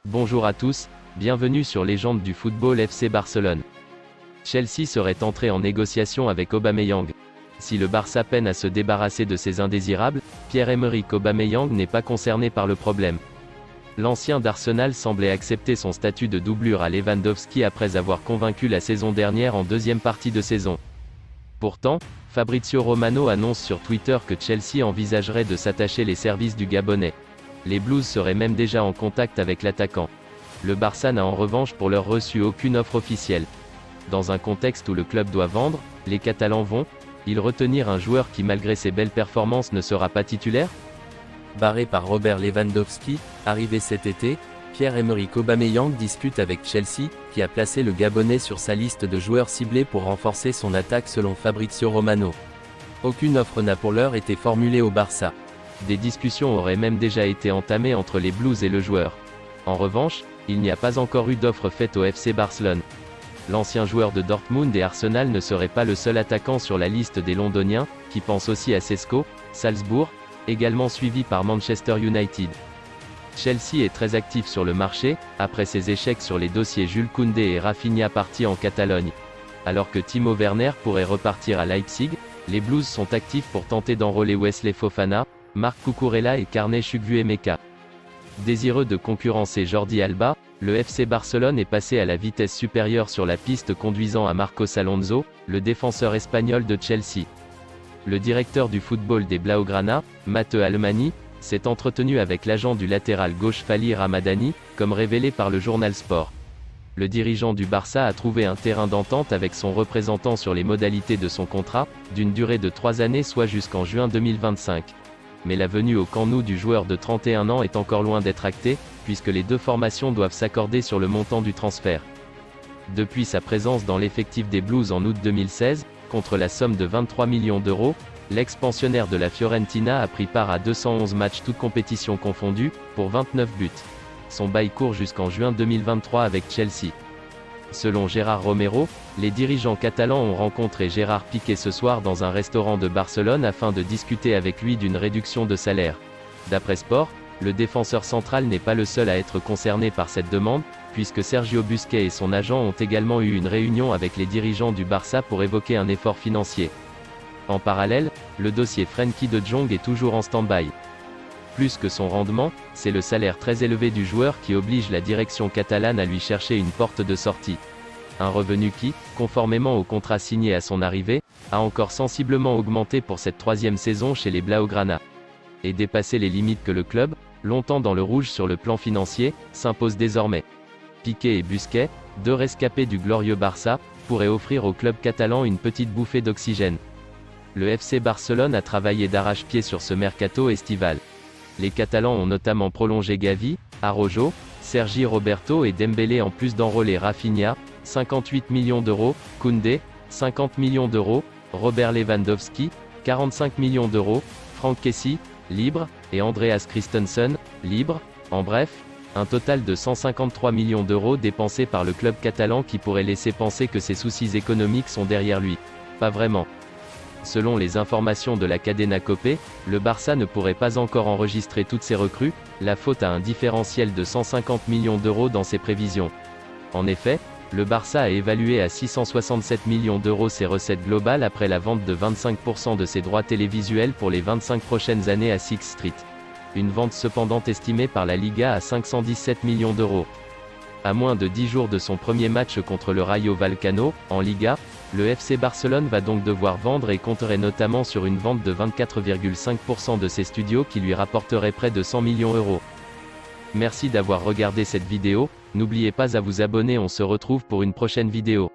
Bonjour à tous, bienvenue sur Légende du football FC Barcelone. Chelsea serait entré en négociation avec Aubameyang. Si le Barça peine à se débarrasser de ses indésirables, Pierre-Emerick Aubameyang n'est pas concerné par le problème. L'ancien d'Arsenal semblait accepter son statut de doublure à Lewandowski après avoir convaincu la saison dernière en deuxième partie de saison. Pourtant, Fabrizio Romano annonce sur Twitter que Chelsea envisagerait de s'attacher les services du Gabonais. Les Blues seraient même déjà en contact avec l'attaquant. Le Barça n'a en revanche pour l'heure reçu aucune offre officielle. Dans un contexte où le club doit vendre, les Catalans vont-ils retenir un joueur qui malgré ses belles performances ne sera pas titulaire? Barré par Robert Lewandowski, arrivé cet été, Pierre-Emerick Aubameyang discute avec Chelsea, qui a placé le Gabonais sur sa liste de joueurs ciblés pour renforcer son attaque selon Fabrizio Romano. Aucune offre n'a pour l'heure été formulée au Barça. Des discussions auraient même déjà été entamées entre les Blues et le joueur. En revanche, il n'y a pas encore eu d'offre faite au FC Barcelone. L'ancien joueur de Dortmund et Arsenal ne serait pas le seul attaquant sur la liste des Londoniens, qui pensent aussi à Cesco, Salzbourg, également suivi par Manchester United. Chelsea est très actif sur le marché, après ses échecs sur les dossiers Jules Koundé et Rafinha partis en Catalogne. Alors que Timo Werner pourrait repartir à Leipzig, les Blues sont actifs pour tenter d'enrôler Wesley Fofana, Marc Cucurella et Carnet Chukwuemeka. Désireux de concurrencer Jordi Alba, le FC Barcelone est passé à la vitesse supérieure sur la piste conduisant à Marcos Alonso, le défenseur espagnol de Chelsea. Le directeur du football des Blaugrana, Mateu Alemany, s'est entretenu avec l'agent du latéral gauche Fali Ramadani, comme révélé par le journal Sport. Le dirigeant du Barça a trouvé un terrain d'entente avec son représentant sur les modalités de son contrat, d'une durée de 3 années soit jusqu'en juin 2025. Mais la venue au Camp Nou du joueur de 31 ans est encore loin d'être actée, puisque les deux formations doivent s'accorder sur le montant du transfert. Depuis sa présence dans l'effectif des Blues en août 2016, contre la somme de 23 millions d'euros, l'ex-pensionnaire de la Fiorentina a pris part à 211 matchs toutes compétitions confondues, pour 29 buts. Son bail court jusqu'en juin 2023 avec Chelsea. Selon Gérard Romero, les dirigeants catalans ont rencontré Gérard Piqué ce soir dans un restaurant de Barcelone afin de discuter avec lui d'une réduction de salaire. D'après Sport, le défenseur central n'est pas le seul à être concerné par cette demande, puisque Sergio Busquets et son agent ont également eu une réunion avec les dirigeants du Barça pour évoquer un effort financier. En parallèle, le dossier Frenkie de Jong est toujours en stand-by. Plus que son rendement, c'est le salaire très élevé du joueur qui oblige la direction catalane à lui chercher une porte de sortie. Un revenu qui, conformément au contrat signé à son arrivée, a encore sensiblement augmenté pour cette troisième saison chez les Blaugrana. Et dépasser les limites que le club, longtemps dans le rouge sur le plan financier, s'impose désormais. Piqué et Busquets, deux rescapés du glorieux Barça, pourraient offrir au club catalan une petite bouffée d'oxygène. Le FC Barcelone a travaillé d'arrache-pied sur ce mercato estival. Les Catalans ont notamment prolongé Gavi, Araujo, Sergi Roberto et Dembélé en plus d'enrôler Rafinha, 58 millions d'euros, Koundé, 50 millions d'euros, Robert Lewandowski, 45 millions d'euros, Franck Kessie, libre, et Andreas Christensen, libre, en bref, un total de 153 millions d'euros dépensés par le club catalan qui pourrait laisser penser que ses soucis économiques sont derrière lui. Pas vraiment. Selon les informations de la Cadena Copé, le Barça ne pourrait pas encore enregistrer toutes ses recrues, la faute à un différentiel de 150 millions d'euros dans ses prévisions. En effet, le Barça a évalué à 667 millions d'euros ses recettes globales après la vente de 25% de ses droits télévisuels pour les 25 prochaines années à Sixth Street. Une vente cependant estimée par la Liga à 517 millions d'euros. À moins de 10 jours de son premier match contre le Rayo Vallecano, en Liga, le FC Barcelone va donc devoir vendre et compterait notamment sur une vente de 24,5% de ses studios qui lui rapporterait près de 100 millions d'euros. Merci d'avoir regardé cette vidéo, n'oubliez pas à vous abonner, on se retrouve pour une prochaine vidéo.